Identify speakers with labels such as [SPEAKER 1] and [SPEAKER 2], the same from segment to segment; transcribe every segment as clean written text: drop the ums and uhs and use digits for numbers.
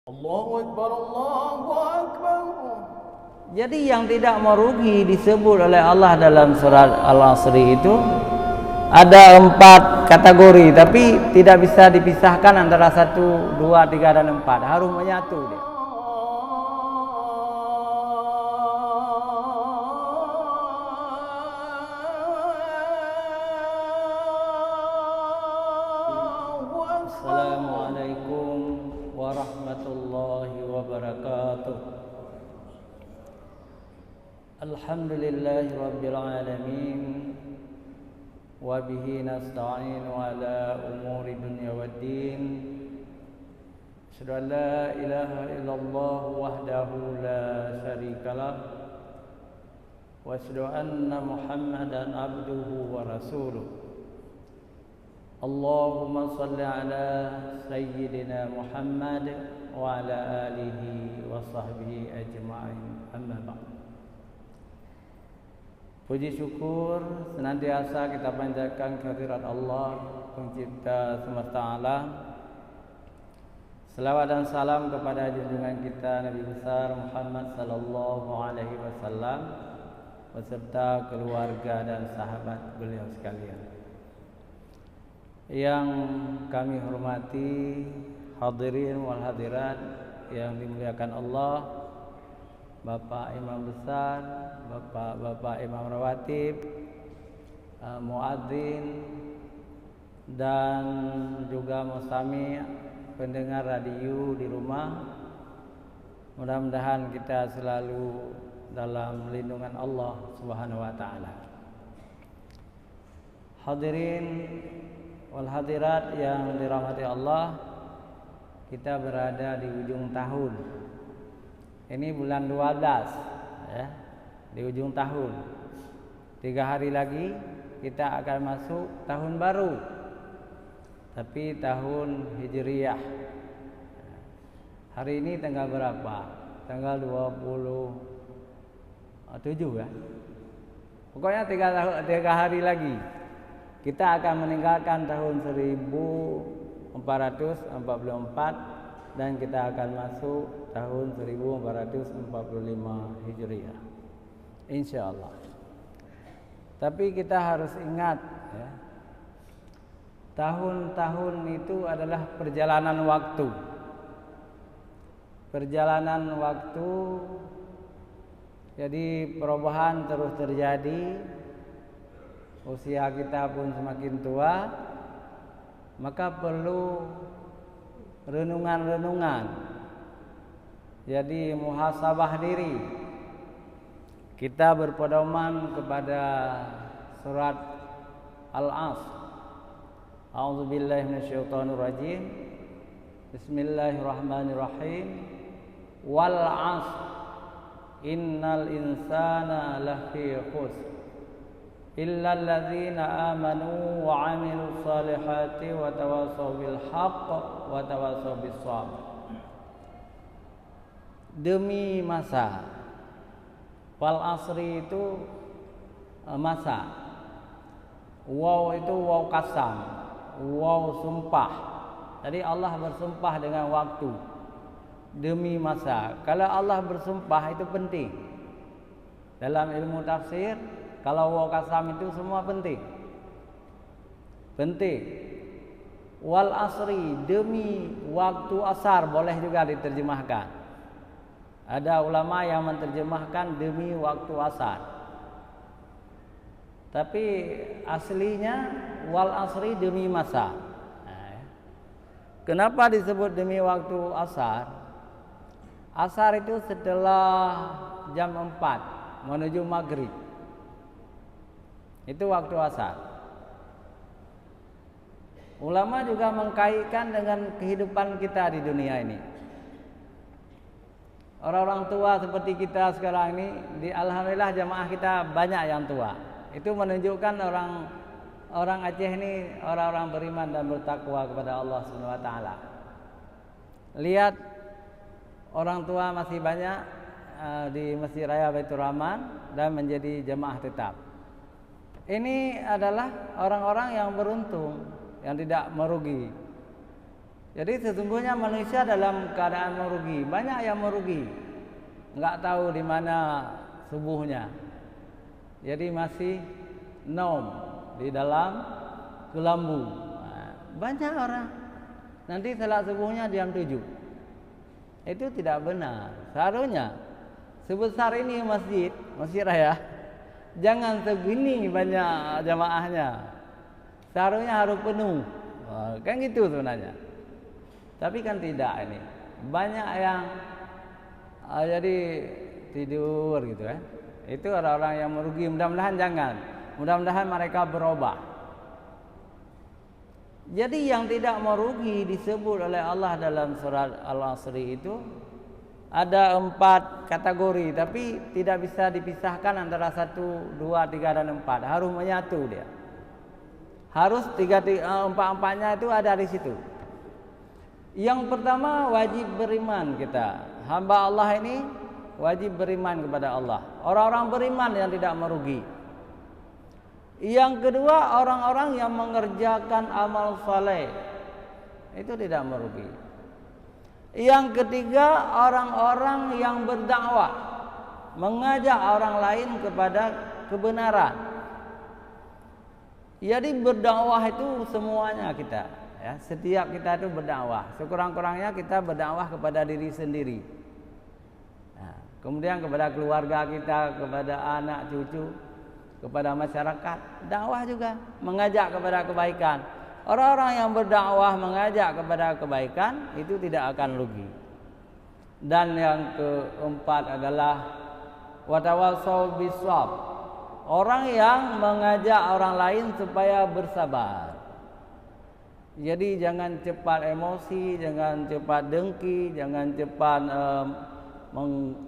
[SPEAKER 1] Allahu Akbar, Allahu Akbar.
[SPEAKER 2] Jadi yang tidak merugi disebut oleh Allah dalam surat Al-Asri itu ada 4 kategori, tapi tidak bisa dipisahkan antara 1, 2, 3 dan 4. Harus menyatu dia. Assalamualaikum warahmatullahi wabarakatuh. Alhamdulillahi rabbil alamin, wa bihi nasta'inu ala umuri dunya waddin. Asyhadu an la ilaha illallah wahdahu la syarikalah, wa asyhadu anna Muhammadan abduhu wa rasuluh. Allahumma salli ala sayyidina Muhammad wa ala alihi wa sahbihi ajma'in. Amma ba'd. Puji syukur senantiasa kita panjatkan kehadirat Allah, Pencipta semesta alam. Selawat dan salam kepada junjungan kita Nabi besar Muhammad sallallahu alaihi wasallam beserta keluarga dan sahabat beliau sekalian. Yang kami hormati hadirin wal hadirat yang dimuliakan Allah, Bapak Imam Besar, Bapak Imam Rawatib, Muadzin, dan juga musami pendengar radio di rumah. Mudah-mudahan kita selalu dalam lindungan Allah Subhanahu wa taala. Hadirin wal hadirat yang dirahmati Allah, kita berada di ujung tahun. Ini bulan 12 ya, di ujung tahun. 3 hari lagi kita akan masuk tahun baru, tapi tahun Hijriyah. Hari ini tanggal berapa? Tanggal 27 ya. Pokoknya 3 hari lagi kita akan meninggalkan tahun 1444 dan kita akan masuk tahun 1445 Hijriah, insyaallah. Tapi kita harus ingat ya, tahun-tahun itu adalah perjalanan waktu. Perjalanan waktu, jadi perubahan terus terjadi. Usia kita pun semakin tua, maka perlu renungan-renungan. Jadi muhasabah diri. Kita berpedoman kepada surat Al-Asr. A'udzubillahi minasyaitonirrajim. Bismillahirrahmanirrahim. Wal 'asr. Innal insana lafi khusr. Illal ladzina amanu wa 'amilus salihati wa tawassaw bil haqq wa tawassaw bis sabr. Demi masa. Wal asri itu masa. Waw itu waw kasam, waw sumpah. Jadi Allah bersumpah dengan waktu. Demi masa. Kalau Allah bersumpah itu penting. Dalam ilmu tafsir, kalau waw kasam itu semua penting. Penting. Wal asri, demi waktu asar, boleh juga diterjemahkan. Ada ulama yang menerjemahkan demi waktu asar. Tapi aslinya wal asri demi masa. Kenapa disebut demi waktu asar? Asar itu setelah jam 4 menuju maghrib. Itu waktu asar. Ulama juga mengkaitkan dengan kehidupan kita di dunia ini. Orang-orang tua seperti kita sekarang ini, alhamdulillah jamaah kita banyak yang tua. Itu menunjukkan orang Aceh ini orang-orang beriman dan bertakwa kepada Allah Subhanahu wa taala. Lihat orang tua masih banyak di Masjid Raya Baitur Rahman dan menjadi jamaah tetap. Ini adalah orang-orang yang beruntung, yang tidak merugi. Jadi sesungguhnya manusia dalam keadaan merugi, banyak yang merugi, nggak tahu di mana subuhnya. Jadi masih nom di dalam kelambu. Banyak orang nanti salat subuhnya jam 7. Itu tidak benar. Seharusnya sebesar ini masjid raya, jangan segini banyak jamaahnya. Seharusnya harus penuh. Kan gitu sebenarnya. Tapi kan tidak ini. Banyak yang jadi tidur gitu kan. Itu orang-orang yang merugi. Mudah-mudahan jangan. Mudah-mudahan mereka berubah. Jadi yang tidak merugi disebut oleh Allah dalam surat Al-Asri itu ada 4 kategori, tapi tidak bisa dipisahkan antara 1, 2, 3 dan 4. Harus menyatu dia. Harus 4-4-nya itu ada di situ. Yang pertama wajib beriman kita. Hamba Allah ini wajib beriman kepada Allah. Orang-orang beriman yang tidak merugi. Yang kedua orang-orang yang mengerjakan amal saleh itu tidak merugi. Yang ketiga orang-orang yang berdakwah, mengajak orang lain kepada kebenaran. Jadi berdakwah itu semuanya kita, ya, setiap kita itu berdakwah. Sekurang-kurangnya kita berdakwah kepada diri sendiri. Nah, kemudian kepada keluarga kita, kepada anak cucu, kepada masyarakat. Dakwah juga mengajak kepada kebaikan. Orang-orang yang berdakwah mengajak kepada kebaikan itu tidak akan rugi. Dan yang keempat adalah watawassaw bisabr. Orang yang mengajak orang lain supaya bersabar. Jadi jangan cepat emosi, jangan cepat dengki, jangan cepat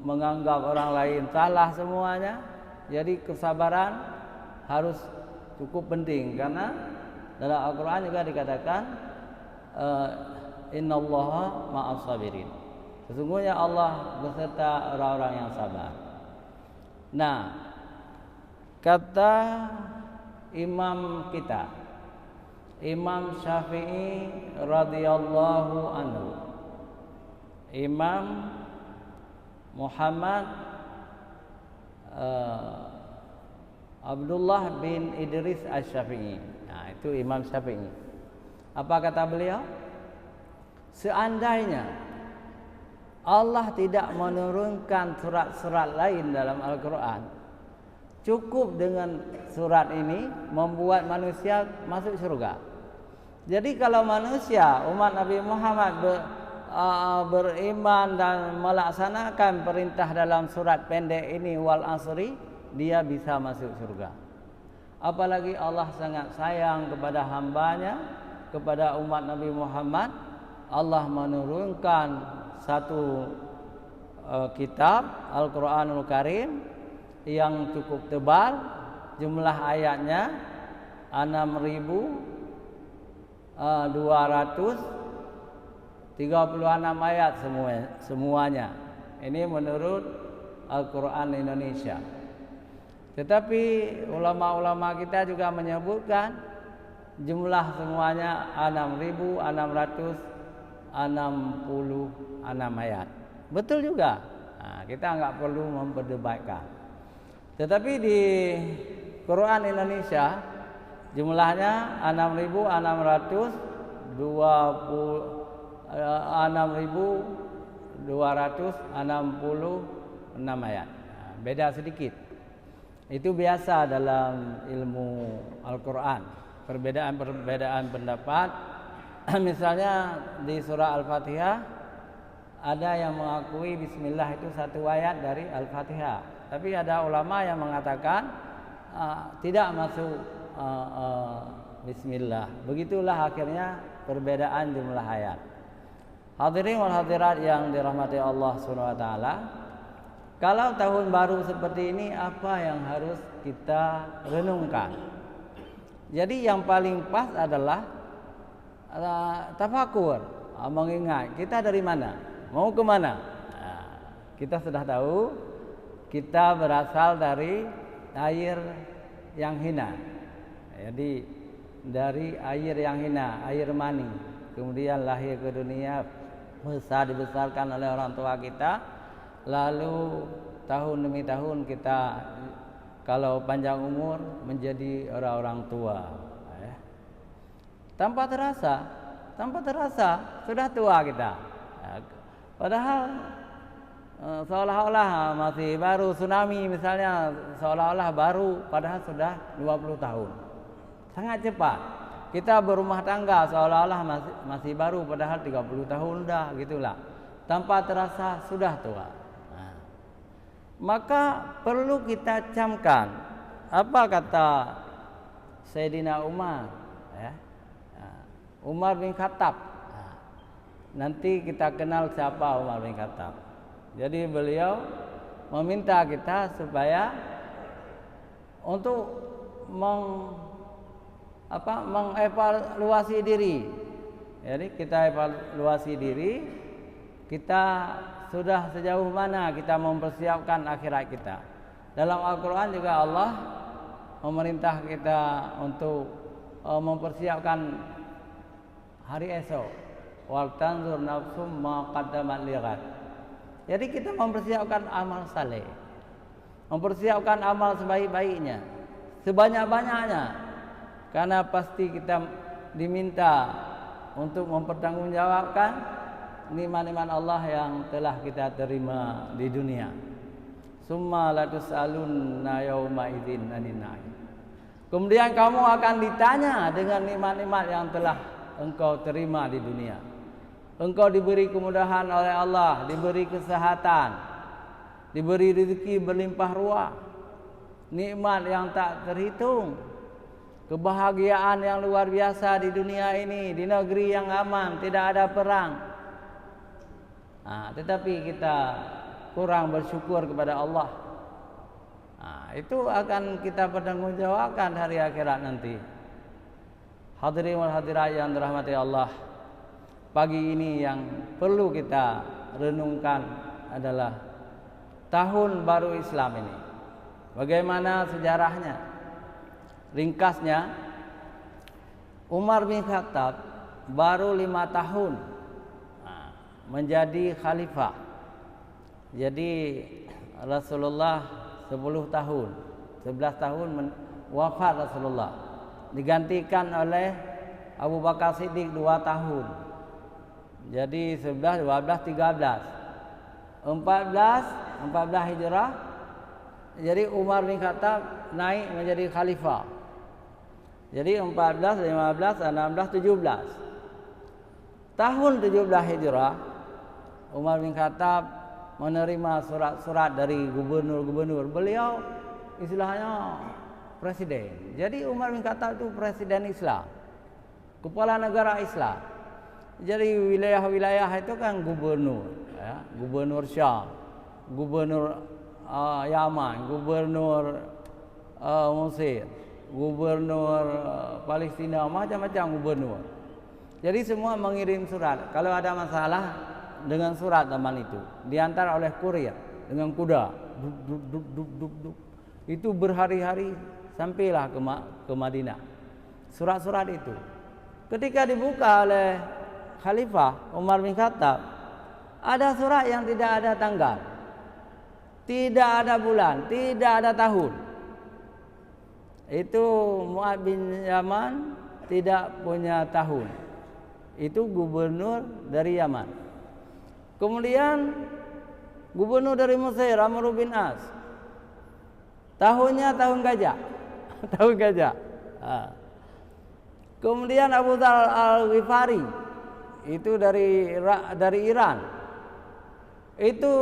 [SPEAKER 2] menganggap orang lain salah semuanya. Jadi kesabaran harus cukup penting karena dalam Al-Quran juga dikatakan innallaha ma'as sabirin. Sesungguhnya Allah beserta orang-orang yang sabar. Nah, kata imam kita, Imam Syafi'i radhiyallahu anhu, Imam Muhammad Abdullah bin Idris Asy-Syafi'i. Nah, itu Imam Syafi'i. Apa kata beliau? Seandainya Allah tidak menurunkan surat-surat lain dalam Al-Quran, cukup dengan surat ini membuat manusia masuk surga. Jadi kalau manusia umat Nabi Muhammad beriman dan melaksanakan perintah dalam surat pendek ini wal asri, dia bisa masuk surga. Apalagi Allah sangat sayang kepada hambanya, kepada umat Nabi Muhammad. Allah menurunkan satu kitab Al-Quranul Karim yang cukup tebal, jumlah ayatnya 6.236 ayat semuanya. Ini menurut Al-Quran Indonesia. Tetapi ulama-ulama kita juga menyebutkan jumlah semuanya 6.666 ayat. Betul juga. Nah, kita nggak perlu memperdebatkan. Tetapi di Quran Indonesia jumlahnya 6.266 ayat. Nah, beda sedikit. Itu biasa dalam ilmu Al-Quran. Perbedaan pendapat. Misalnya di surah Al-Fatihah ada yang mengakui Bismillah itu satu ayat dari Al-Fatihah. Tapi ada ulama yang mengatakan tidak masuk Bismillah. Begitulah akhirnya perbedaan jumlah ayat. Hadirin wal hadirat yang dirahmati Allah SWT, kalau tahun baru seperti ini apa yang harus kita renungkan? Jadi yang paling pas adalah tafakur, mengingat kita dari mana, mau ke mana. Kita sudah tahu kita berasal dari air yang hina. Jadi dari air yang hina, air mani. kemudian lahir ke dunia, dibesarkan oleh orang tua kita, lalu tahun demi tahun kita kalau panjang umur menjadi orang-orang tua, tanpa terasa sudah tua kita, padahal seolah-olah masih baru. Tsunami misalnya seolah-olah baru, padahal sudah 20 tahun. Sangat cepat. Kita berumah tangga seolah-olah masih baru, padahal 30 tahun dah, gitulah. Tanpa terasa sudah tua. Maka perlu kita camkan apa kata Sayyidina Umar, Umar bin Khattab. Nanti kita kenal siapa Umar bin Khattab. Jadi beliau meminta kita supaya untuk mengevaluasi diri. Jadi kita evaluasi diri, kita sudah sejauh mana kita mempersiapkan akhirat kita. Dalam Al-Quran juga Allah memerintah kita untuk mempersiapkan hari esok. Wal tanzur nafsum ma qaddamat lighad. Jadi kita mempersiapkan amal saleh, mempersiapkan amal sebaik-baiknya, sebanyak-banyaknya, karena pasti kita diminta untuk mempertanggungjawabkan nikmat-nikmat Allah yang telah kita terima di dunia. Summa latus'alunna yauma idzin 'anin na'im. Kemudian kamu akan ditanya dengan nikmat-nikmat yang telah engkau terima di dunia. Engkau diberi kemudahan oleh Allah, diberi kesehatan, diberi rezeki berlimpah ruah, nikmat yang tak terhitung, kebahagiaan yang luar biasa di dunia ini, di negeri yang aman, tidak ada perang. Tetapi kita kurang bersyukur kepada Allah. Itu akan kita pertanggungjawabkan hari akhirat nanti. Hadirin wal hadirat yang dirahmati Allah, pagi ini yang perlu kita renungkan adalah tahun baru Islam ini. Bagaimana sejarahnya? Ringkasnya, Umar bin Khattab baru 5 tahun menjadi khalifah. Jadi Rasulullah 10 tahun, 11 tahun wafat Rasulullah. Digantikan oleh Abu Bakar Siddiq 2 tahun. Jadi 11, 12, 13, 14 Hijrah. Jadi Umar bin Khattab naik menjadi khalifah. Jadi 14, 15, 16, 17. Tahun 17 Hijrah, Umar bin Khattab menerima surat-surat dari gubernur-gubernur. Beliau istilahnya presiden. Jadi Umar bin Khattab itu presiden Islam, kepala negara Islam. Jadi wilayah-wilayah itu kan gubernur, gubernur Syam, gubernur Yaman, gubernur Mesir, gubernur Palestina, macam-macam gubernur. Jadi semua mengirim surat. Kalau ada masalah dengan surat zaman itu, diantar oleh kurir dengan kuda, duk. Itu berhari-hari sampailah ke Madinah. Surat-surat itu, ketika dibuka oleh Khalifah Umar bin Khattab, ada surat yang tidak ada tanggal, tidak ada bulan, tidak ada tahun. Itu Mu'ad bin Yaman tidak punya tahun. Itu gubernur dari Yaman. Kemudian gubernur dari Mesir Amr bin As, tahunnya tahun gajah. Tahun gajah. Kemudian Abu Dzar Al-Ghifari, itu dari Iran. Itu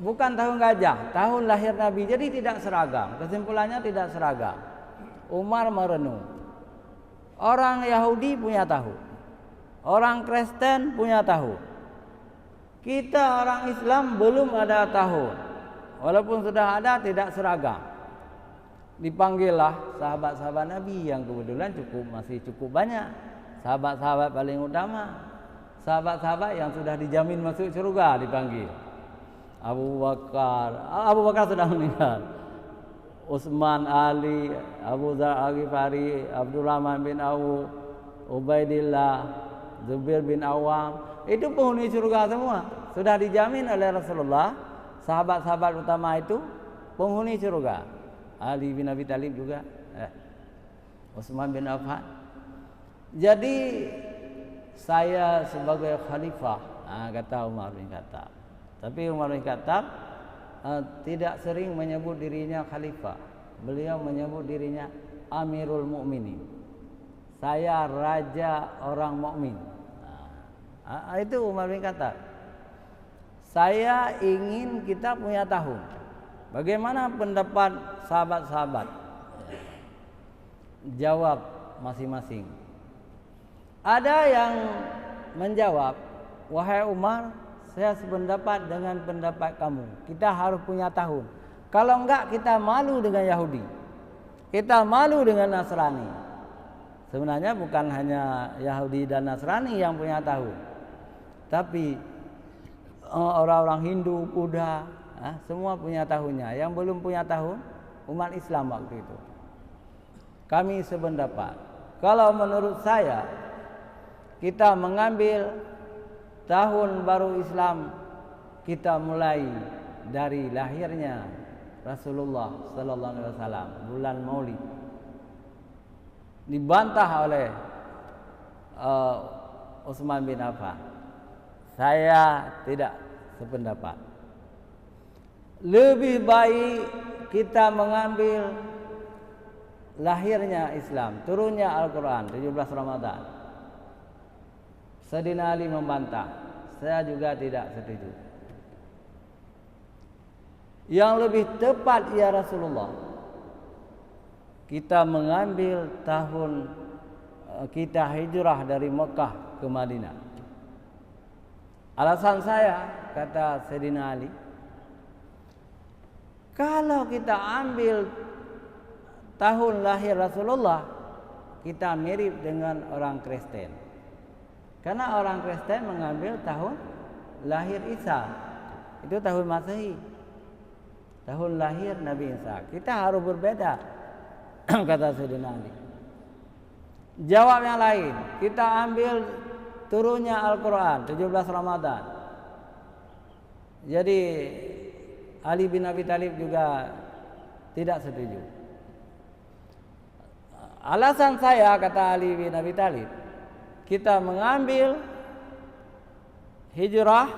[SPEAKER 2] bukan tahun gajah, tahun lahir Nabi. Jadi tidak seragam. Kesimpulannya tidak seragam. Umar merenung. Orang Yahudi punya tahun, orang Kristen punya tahun. Kita orang Islam belum ada tahun. Walaupun sudah ada, tidak seragam. Dipanggillah sahabat-sahabat Nabi yang kebetulan masih cukup banyak. Sahabat-sahabat paling utama, sahabat-sahabat yang sudah dijamin masuk surga dipanggil. Abu Bakar sudah meninggal. Utsman, Ali, Abu Dzar Al-Ghifari, Abdurrahman bin Auf, Ubaidillah, Zubair bin Awam, itu penghuni surga semua. Sudah dijamin oleh Rasulullah. Sahabat-sahabat utama itu penghuni surga. Ali bin Abi Thalib juga, Utsman bin Affan. Jadi saya sebagai khalifah, kata Umar bin Khattab. Tapi Umar bin Khattab tidak sering menyebut dirinya khalifah. Beliau menyebut dirinya Amirul Mukminin. Saya raja orang mukmin. Itu Umar bin Khattab. Saya ingin kita punya tahun. Bagaimana pendapat sahabat-sahabat? Jawab masing-masing. Ada yang menjawab, wahai Umar, saya sependapat dengan pendapat kamu. Kita harus punya tahun. Kalau enggak, kita malu dengan Yahudi. Kita malu dengan Nasrani. Sebenarnya bukan hanya Yahudi dan Nasrani yang punya tahun, tapi orang-orang Hindu, Buddha, semua punya tahunnya. Yang belum punya tahun, umat Islam waktu itu. Kami sependapat. Kalau menurut saya, kita mengambil tahun baru Islam, kita mulai dari lahirnya Rasulullah Sallallahu Alaihi Wasallam, bulan Maulid. Dibantah oleh Utsman bin Affan. Saya tidak sependapat. Lebih baik kita mengambil lahirnya Islam, turunnya Al-Quran 17 Ramadan. Sayyidina Ali membantah. Saya juga tidak setuju. Yang lebih tepat ya Rasulullah, kita mengambil tahun kita hijrah dari Mekah ke Madinah. Alasan saya, kata Sayyidina Ali, kalau kita ambil tahun lahir Rasulullah, kita mirip dengan orang Kristen. Karena orang Kristen mengambil tahun lahir Isa, itu tahun Masehi, tahun lahir Nabi Isa. Kita harus berbeda, kata Sayyidina Ali. Jawab yang lain, kita ambil turunnya Al-Quran 17 Ramadan. Jadi Ali bin Abi Thalib juga tidak setuju. Alasan saya, kata Ali bin Abi Thalib, kita mengambil hijrah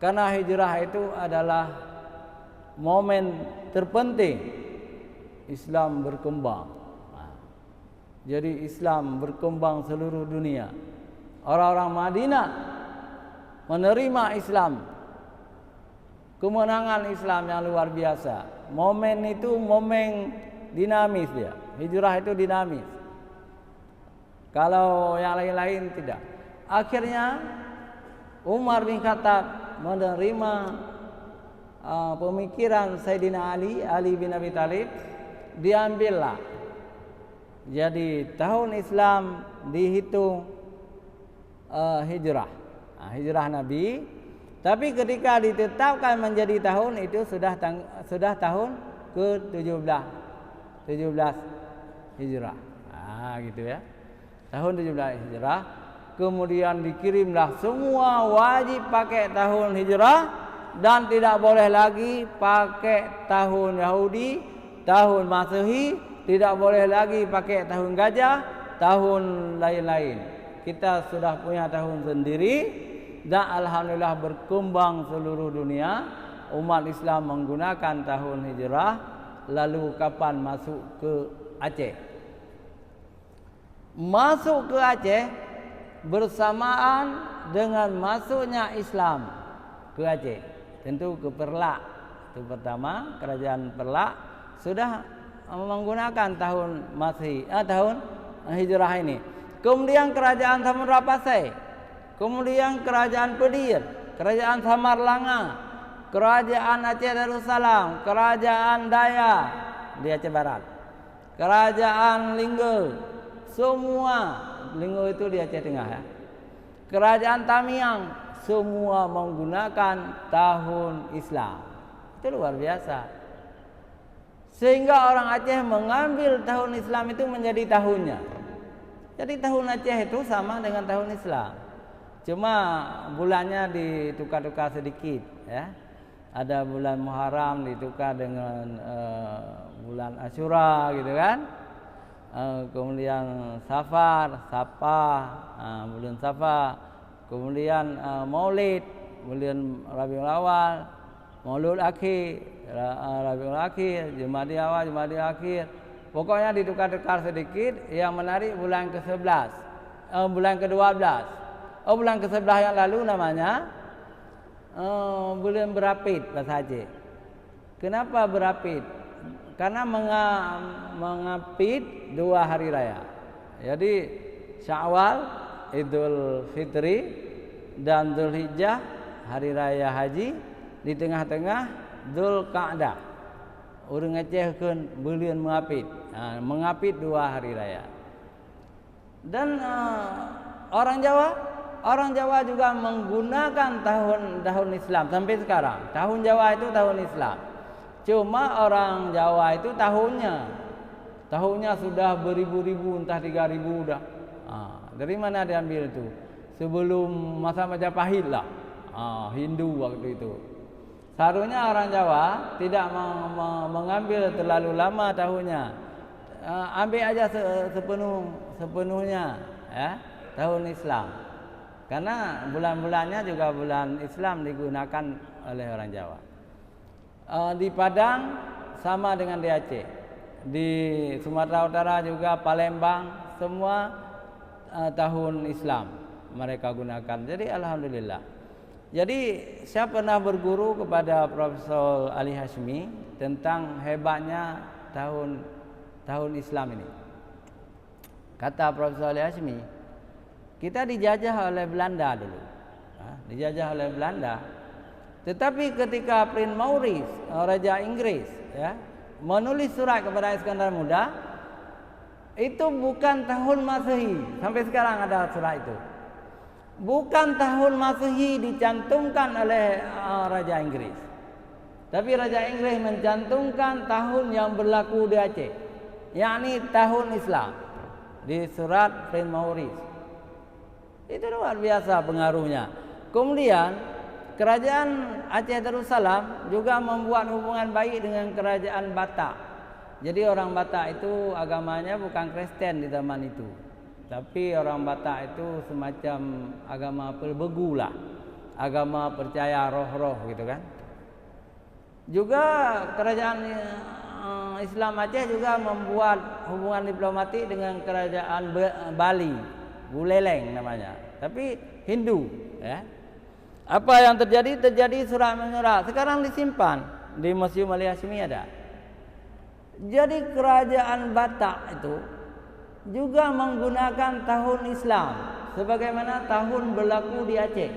[SPEAKER 2] karena hijrah itu adalah momen terpenting Islam berkembang. Jadi Islam berkembang seluruh dunia. Orang-orang Madinah menerima Islam, kemenangan Islam yang luar biasa. Momen itu momen dinamis dia. Hijrah itu dinamis. Kalau yang lain-lain tidak. Akhirnya Umar bin Khattab menerima pemikiran Sayyidina Ali bin Abi Thalib, diambillah. Jadi tahun Islam dihitung hijrah, hijrah Nabi. Tapi ketika ditetapkan menjadi tahun itu sudah tahun ke-17 hijrah. Gitu ya. Tahun 17 hijrah. Kemudian dikirimlah semua wajib pakai tahun hijrah dan tidak boleh lagi pakai tahun Yahudi, tahun Masehi, tidak boleh lagi pakai tahun gajah, tahun lain-lain. Kita sudah punya tahun sendiri dan alhamdulillah berkembang seluruh dunia. Umat Islam menggunakan tahun hijrah. Lalu kapan masuk ke Aceh? Masuk ke Aceh bersamaan dengan masuknya Islam ke Aceh. Tentu ke Perlak. Itu pertama, kerajaan Perlak sudah menggunakan tahun Masehi, tahun hijrah ini. Kemudian kerajaan Samudra Pasai, kemudian kerajaan Pedir, kerajaan Samarlanga, kerajaan Aceh Darussalam, kerajaan Daya di Aceh Barat, kerajaan Linggo, semua Linggo itu di Aceh Tengah ya. Kerajaan Tamiang semua menggunakan tahun Islam. Itu luar biasa. Sehingga orang Aceh mengambil tahun Islam itu menjadi tahunnya. Jadi tahun Aceh itu sama dengan tahun Islam. Cuma bulannya ditukar-tukar sedikit ya. Ada bulan Muharram ditukar dengan bulan Asyura gitu kan. Kemudian Safar, bulan Safar. Kemudian Maulid, bulan Rabiul Awal, Maulud Akhir, Rabiul Akhir, Jumadil Awal, Jumadil Akhir. Pokoknya ditukar-tukar sedikit. Yang menarik bulan ke-11, bulan ke-12. Bulan ke-11 yang lalu namanya bulan berapit bahasa Aceh. Kenapa berapit? Karena mengapit 2 hari raya. Jadi Syawal, Idul Fitri, dan Dzulhijjah hari raya haji, di tengah-tengah Dzulqa'dah. Urang Aceh kan bulan mengapit. Mengapit 2 hari raya. Dan orang Jawa juga menggunakan tahun Islam sampai sekarang. Tahun Jawa itu tahun Islam. Cuma orang Jawa itu tahunnya sudah beribu-ribu, entah 3.000 dah. Dari mana diambil itu? Sebelum masa Majapahit lah. Hindu waktu itu. Seharusnya orang Jawa tidak mengambil terlalu lama tahunnya. Ambil aja sepenuhnya ya, tahun Islam. Karena bulan-bulannya juga bulan Islam digunakan oleh orang Jawa. Di Padang sama dengan di Aceh. Di Sumatera Utara juga Palembang semua tahun Islam mereka gunakan. Jadi alhamdulillah. Jadi saya pernah berguru kepada Profesor Ali Hashmi tentang hebatnya tahun Islam ini. Kata Profesor Ali Hashmi, kita dijajah oleh Belanda dulu. Dijajah oleh Belanda. Tetapi ketika Prince Maurice, Raja Inggris ya, menulis surat kepada Iskandar Muda, itu bukan tahun Masehi. Sampai sekarang ada surat itu. Bukan tahun Masehi dicantumkan oleh Raja Inggris. Tapi Raja Inggris mencantumkan tahun yang berlaku di Aceh, yakni tahun Islam, di surat Prince Maurice. Itu luar biasa pengaruhnya. Kemudian kerajaan Aceh Darussalam juga membuat hubungan baik dengan kerajaan Batak. Jadi orang Batak itu agamanya bukan Kristen di zaman itu. Tapi orang Batak itu semacam agama perbegu lah. Agama percaya roh-roh gitu kan. Juga kerajaan Islam Aceh juga membuat hubungan diplomatik dengan kerajaan Bali, Buleleng namanya. Tapi Hindu ya. Apa yang terjadi? Terjadi surat menyurat. Sekarang disimpan di Museum Ali Hashmi ada. Jadi kerajaan Batak itu juga menggunakan tahun Islam sebagaimana tahun berlaku di Aceh.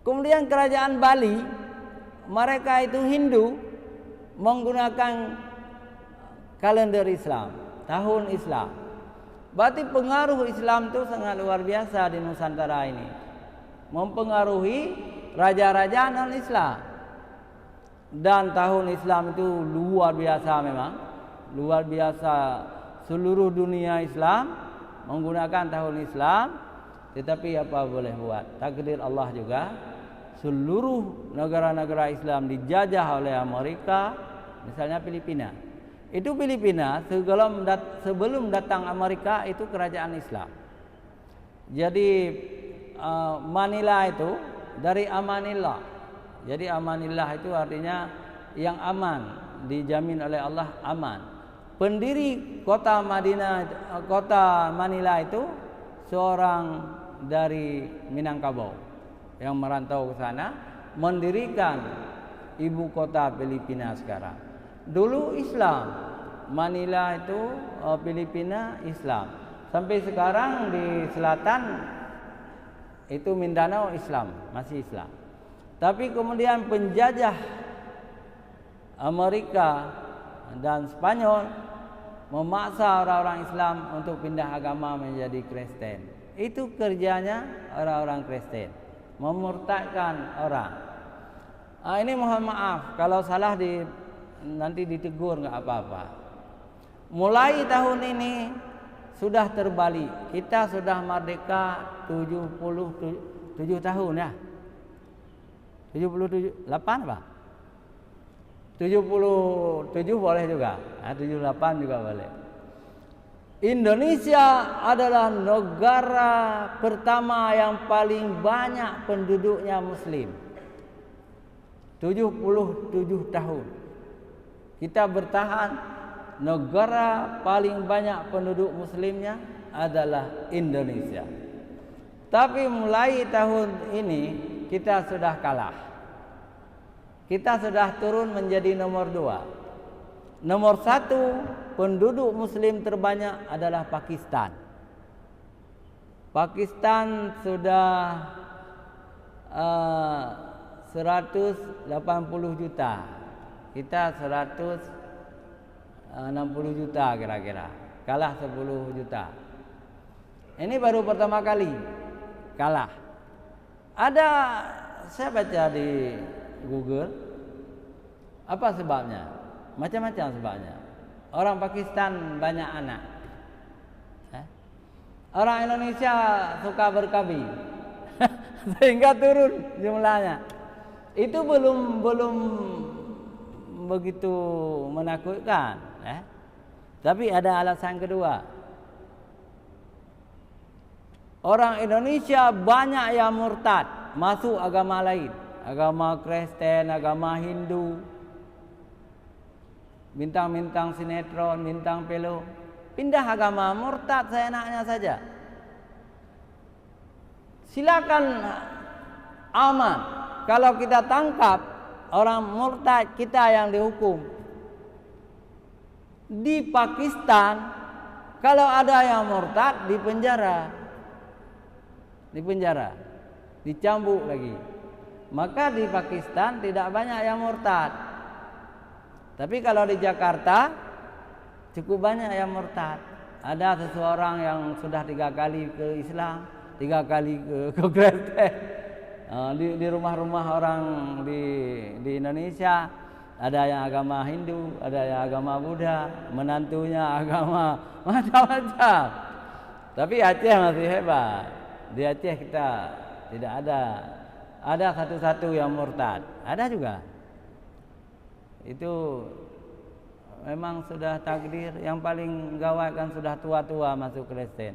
[SPEAKER 2] Kemudian kerajaan Bali, mereka itu Hindu, menggunakan kalender Islam, tahun Islam. Berarti pengaruh Islam itu sangat luar biasa di Nusantara ini. Mempengaruhi raja-raja non-Islam. Dan tahun Islam itu luar biasa memang. Luar biasa, seluruh dunia Islam menggunakan tahun Islam. Tetapi apa boleh buat, takdir Allah juga. Seluruh negara-negara Islam dijajah oleh Amerika. Misalnya Filipina. Itu Filipina sebelum datang Amerika itu kerajaan Islam. Jadi Manila itu dari Amanillah. Jadi Amanillah itu artinya yang aman, dijamin oleh Allah aman. Pendiri kota Manila itu seorang dari Minangkabau yang merantau ke sana, mendirikan ibu kota Filipina sekarang. Dulu Islam, Manila itu Filipina Islam. Sampai sekarang di selatan itu Mindanao Islam, masih Islam. Tapi kemudian penjajah Amerika dan Spanyol memaksa orang-orang Islam untuk pindah agama menjadi Kristen. Itu kerjanya orang-orang Kristen, memurtadkan orang. Ini mohon maaf kalau salah nanti ditegur, nggak apa-apa. Mulai tahun ini sudah terbalik. Kita sudah merdeka 77 tahun ya. 78 apa? 77 boleh juga. Nah, 78 juga boleh. Indonesia adalah negara pertama yang paling banyak penduduknya muslim. 77 tahun. Kita bertahan, negara paling banyak penduduk muslimnya adalah Indonesia. Tapi mulai tahun ini kita sudah kalah. Kita sudah turun menjadi nomor 2. Nomor 1 penduduk muslim terbanyak adalah Pakistan. Pakistan sudah 180 juta. Kita 160 juta kira-kira. Kalah 10 juta. Ini baru pertama kali kalah. Ada, saya baca di Google, apa sebabnya? Macam-macam sebabnya. Orang Pakistan banyak anak. Orang Indonesia suka berkabung. Sehingga turun jumlahnya. Itu belum begitu menakutkan. Tapi ada alasan kedua. Orang Indonesia banyak yang murtad, masuk agama lain, agama Kristen, agama Hindu. Bintang-bintang sinetron, bintang film, pindah agama, murtad seenaknya saja. Silakan, aman. Kalau kita tangkap orang murtad, kita yang dihukum. Di Pakistan, kalau ada yang murtad, dipenjara, dicambuk lagi. Maka di Pakistan tidak banyak yang murtad. Tapi kalau di Jakarta cukup banyak yang murtad. Ada seseorang yang sudah 3 kali ke Islam, 3 kali ke Kristen. Di rumah-rumah orang di Indonesia ada yang agama Hindu, ada yang agama Buddha, menantunya agama macam-macam. Tapi Aceh masih hebat. Di Aceh kita tidak ada. Ada satu-satu yang murtad. Ada juga. Itu memang sudah takdir. Yang paling gawat kan sudah tua-tua masuk Kristen.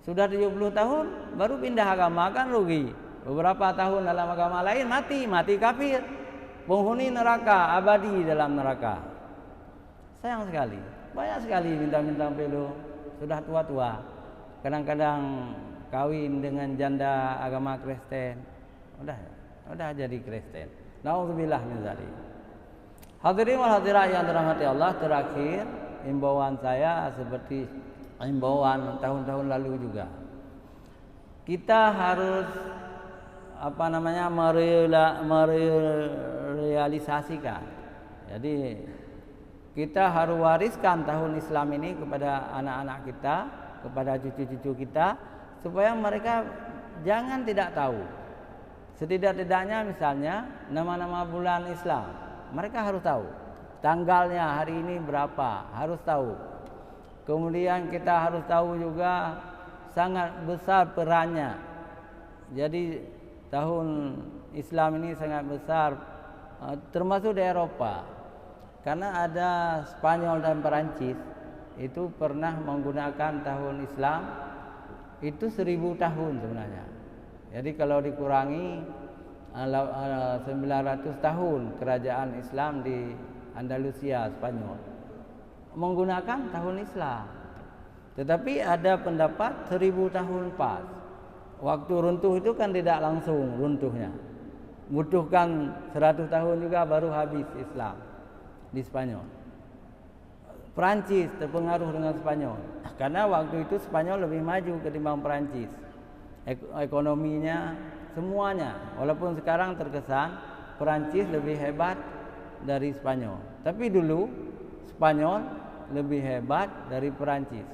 [SPEAKER 2] Sudah 70 tahun baru pindah agama, kan rugi. Beberapa tahun dalam agama lain mati kafir. Penghuni neraka, abadi dalam neraka. Sayang sekali. Banyak sekali bintang-bintang film sudah tua-tua. Kadang-kadang kawin dengan janda agama Kristen. Udah jadi Kristen. Nauzubillah min dzalik. Hadirin wal hadirat yang dirahmati Allah, terakhir himbauan saya seperti himbauan tahun-tahun lalu juga. Kita harus merealisasikan. Jadi kita harus wariskan tahun Islam ini kepada anak-anak kita, kepada cucu-cucu kita, supaya mereka jangan tidak tahu. Setidak-tidaknya misalnya nama-nama bulan Islam, mereka harus tahu. Tanggalnya hari ini berapa, harus tahu. Kemudian kita harus tahu juga sangat besar perannya. Jadi tahun Islam ini sangat besar, termasuk di Eropa. Karena ada Spanyol dan Perancis itu pernah menggunakan tahun Islam itu 1000 tahun sebenarnya. Jadi kalau dikurangi 900 tahun kerajaan Islam di Andalusia, Spanyol menggunakan tahun Islam. Tetapi ada pendapat 1000 tahun pas. Waktu runtuh itu kan tidak langsung runtuhnya. Butuhkan 100 tahun juga baru habis Islam di Spanyol. Perancis terpengaruh dengan Spanyol. Karena waktu itu Spanyol lebih maju ketimbang Perancis. Ekonominya, semuanya. Walaupun sekarang terkesan Perancis lebih hebat dari Spanyol. Tapi dulu Spanyol lebih hebat dari Perancis.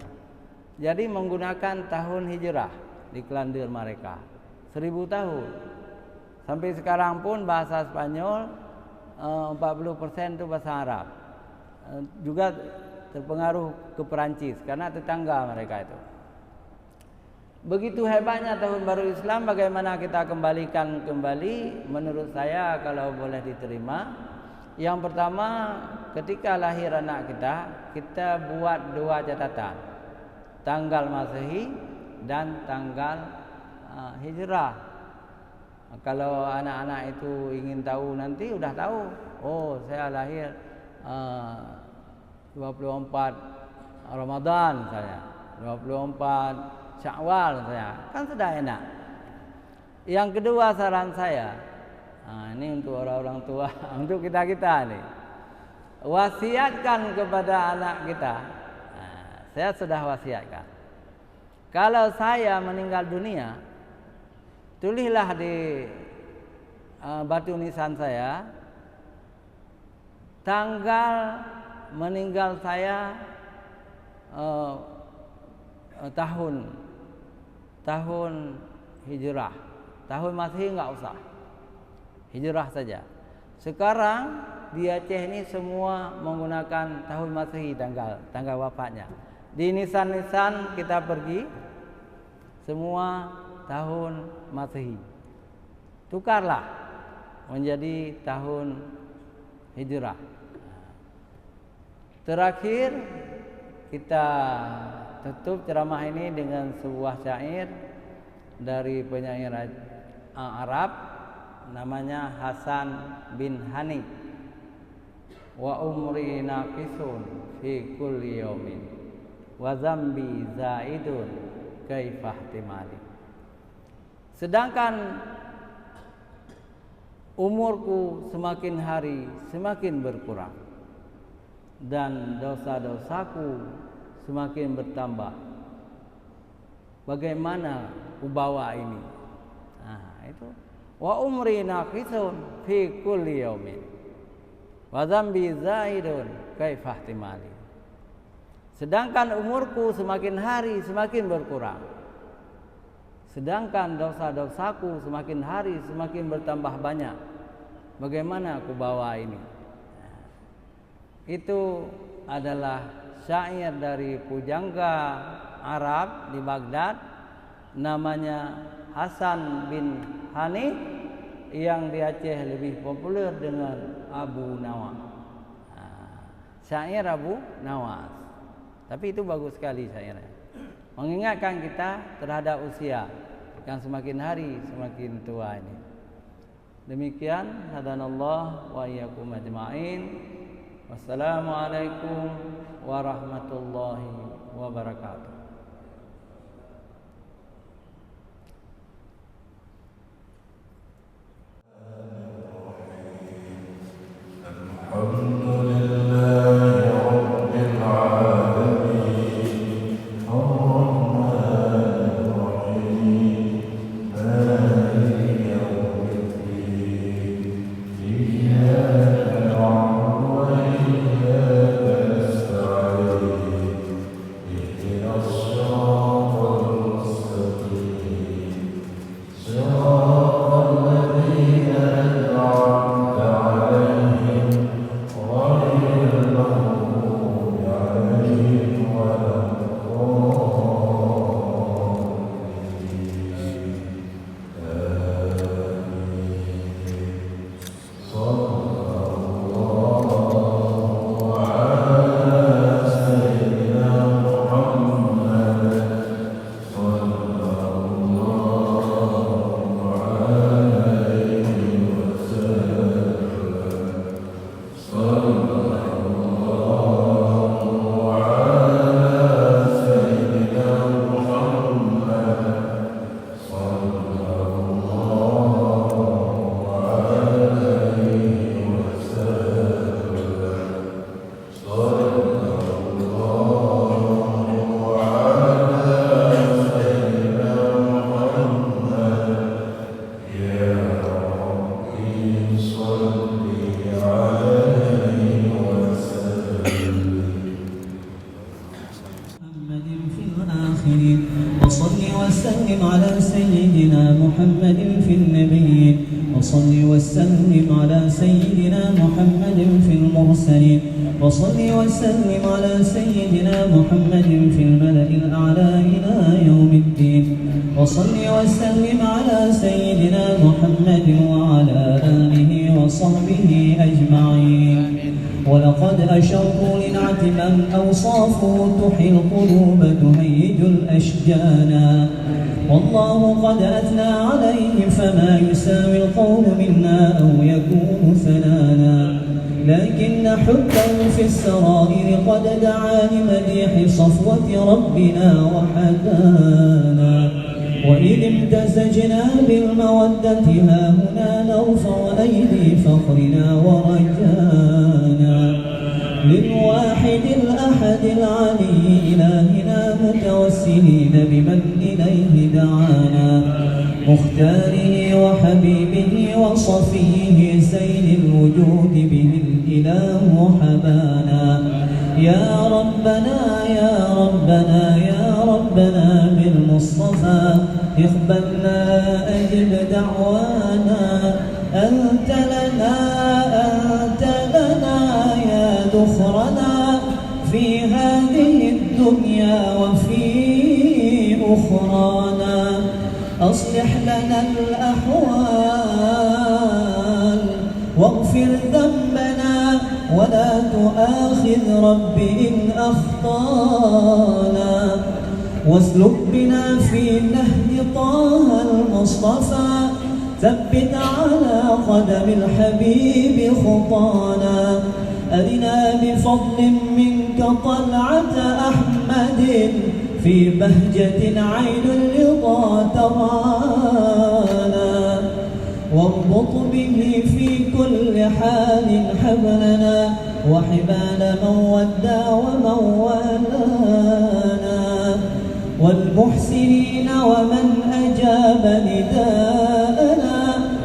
[SPEAKER 2] Jadi menggunakan tahun hijrah di kalender mereka 1000 tahun. Sampai sekarang pun bahasa Spanyol 40% itu bahasa Arab. Juga terpengaruh ke Perancis karena tetangga mereka itu. Begitu hebatnya tahun baru Islam, bagaimana kita kembalikan kembali? Menurut saya kalau boleh diterima, yang pertama ketika lahir anak kita buat 2 catatan, tanggal Masehi dan tanggal Hijrah. Kalau anak-anak itu ingin tahu nanti udah tahu, oh saya lahir 24 Ramadan saya, 24 Syawal saya, kan sudah enak. Yang kedua saran saya, ini untuk orang-orang tua, untuk kita nih, wasiatkan kepada anak kita. Saya sudah wasiatkan, kalau saya meninggal dunia, tulislah di batu nisan saya tanggal meninggal saya, tahun Hijrah. Tahun Masehi enggak usah, Hijrah saja. Sekarang di Aceh ini semua menggunakan tahun Masehi, tanggal wafatnya. Di nisan-nisan kita pergi semua tahun Masehi, tukarlah menjadi tahun Hijrah. Terakhir kita tutup ceramah ini dengan sebuah syair dari penyair Arab namanya Hasan bin Hanif. Wa umri naqisun fi kulli yaumin wa zambi zaidun kaifah timali. Sedangkan umurku semakin hari semakin berkurang dan dosa-dosaku semakin bertambah. Bagaimana kubawa ini? Nah, itu wa umri naqisun fi kulli yaumin wa dzambi zaidun kaifah timali. Sedangkan umurku semakin hari semakin berkurang, sedangkan dosa-dosaku semakin hari semakin bertambah banyak. Bagaimana kubawa ini? Nah, itu adalah syair dari pujangga Arab di Baghdad namanya Hasan bin Hanif, yang di Aceh lebih populer dengan Abu Nawas. Syair Abu Nawas, tapi itu bagus sekali syairnya, mengingatkan kita terhadap usia yang semakin hari semakin tua ini. Demikian, hadanallah wa iyyakum ajma'in. Wassalamualaikum warahmatullahi wabarakatuh.
[SPEAKER 3] وسلم على سيدنا محمد في النبيين وصل وسلم على سيدنا محمد في المرسلين وصل وسلم على سيدنا محمد في الملأ الأعلى إلى يوم الدين وصل وسلم على سيدنا محمد وعلى آله وصحبه أجمعين ولقد أشروا لنعت من أوصافه تحيي القلوب تهيج الأشجانا والله قد أثنى عليه فما يساوي القول منا أو يكون ثنانا لكن حبه في السرائر قد دعا لمديح صفوة ربنا وحدانا وإذ امتزجنا بالمودة ها هنا نرفع أيدي فخرنا ورجانا للواحد الأحد العلي إلهنا متوسلين بمن إليه دعانا مختاره وحبيبه وصفيه سيد الوجود به الإله حبانا يا ربنا يا ربنا يا ربنا بالمصطفى اقبلنا أجب دعوانا أنت لنا يا ذخرنا في هذه الدنيا وفي أخرانا أصلح لنا الأحوال واغفر ذنبنا ولا تؤاخذ رب إن أخطانا واسلك بنا في نهج طه المصطفى ثبت على قدم الحبيب خطانا أرنا بفضل منك طلعة أحمد في بهجة عين الرضا ترانا واربط به في كل حال حبلنا وحبال من ودى ومن والانا والمحسنين ومن أجاب نداءنا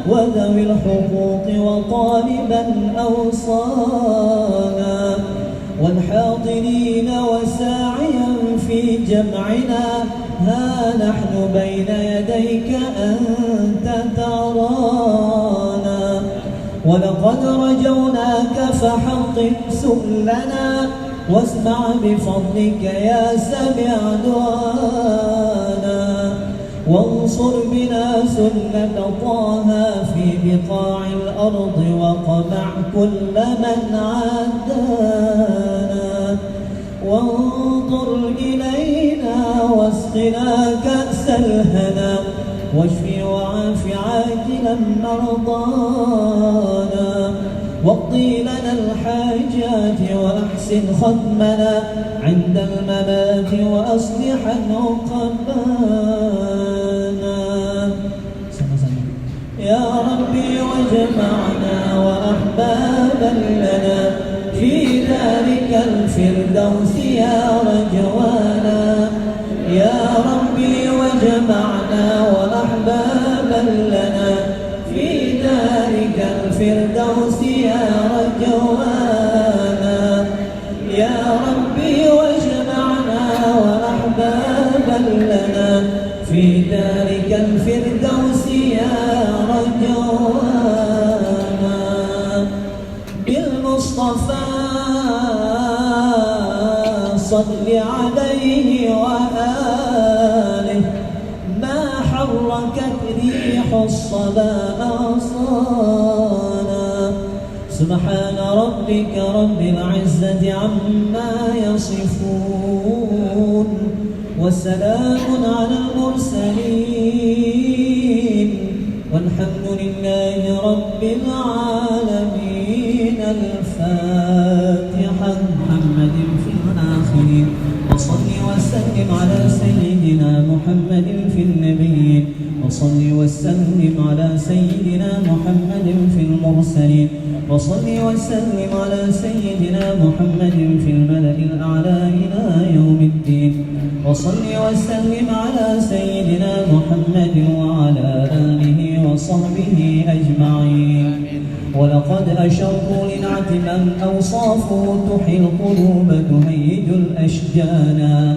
[SPEAKER 3] وذوي الحقوق وطالبا أوصانا والحاضرين وساعيا في جمعنا ها نحن بين يديك أنت ترانا ولقد رجوناك فحقق سؤلنا واسمع بفضلك يا سميع دعانا وانصر بنا سنة طه في بقاع الأرض وقمع كل من عادانا وانظر إلينا واسقنا كأس الهنا واشفي وعاف عاجلا مرضانا واقضي لنا الحاجات وأحسن ختمنا عند الممات وأصلحا عقبانا يا ربي واجمعنا وأحبابا لنا في ذلك الفردوس يا رجوانا يا ربي واجمعنا وأحبابا لنا في ذلك الفردوس يا رجوانا يا ربي واجمعنا وأحبابا لنا في ذلك الفردوس يا رجوانا بالمصطفى صل عليه وآله ما حركت ريح الصبا أغصانا سبحان ربك رب العزة عما يصفون وسلام على المرسلين والحمد لله رب العالمين الفاتحة محمد في الآخرين وصل وسلم على سيدنا محمد في النبيين وصل وسلم على سيدنا محمد في المرسلين وصل وسلم على سيدنا محمد في الملأ الأعلى إلى يوم الدين وصل وسلم على سيدنا محمد وعلى آله وصحبه أجمعين ولقد أشروا لنعت من أوصافه تحيي القلوب تهيج الأشجانا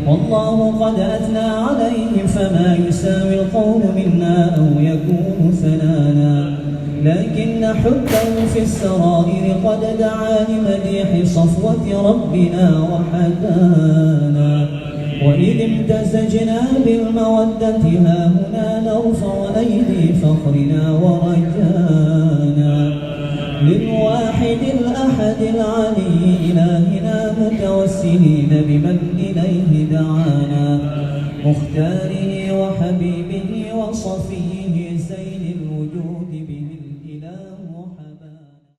[SPEAKER 3] والله قد أثنى عليه فما يساوي القول منا أو يكون ثنانا لكن حبه في السرائر قد دعا لمديح صفوة ربنا وحدانا. وإذ امتزجنا بالمودة هاهنا نرفع أيدي فخرنا ورجانا للواحد الأحد العلي إلهنا متوسلين بمن إليه دعانا مختاره وحبيبه وصفيه زين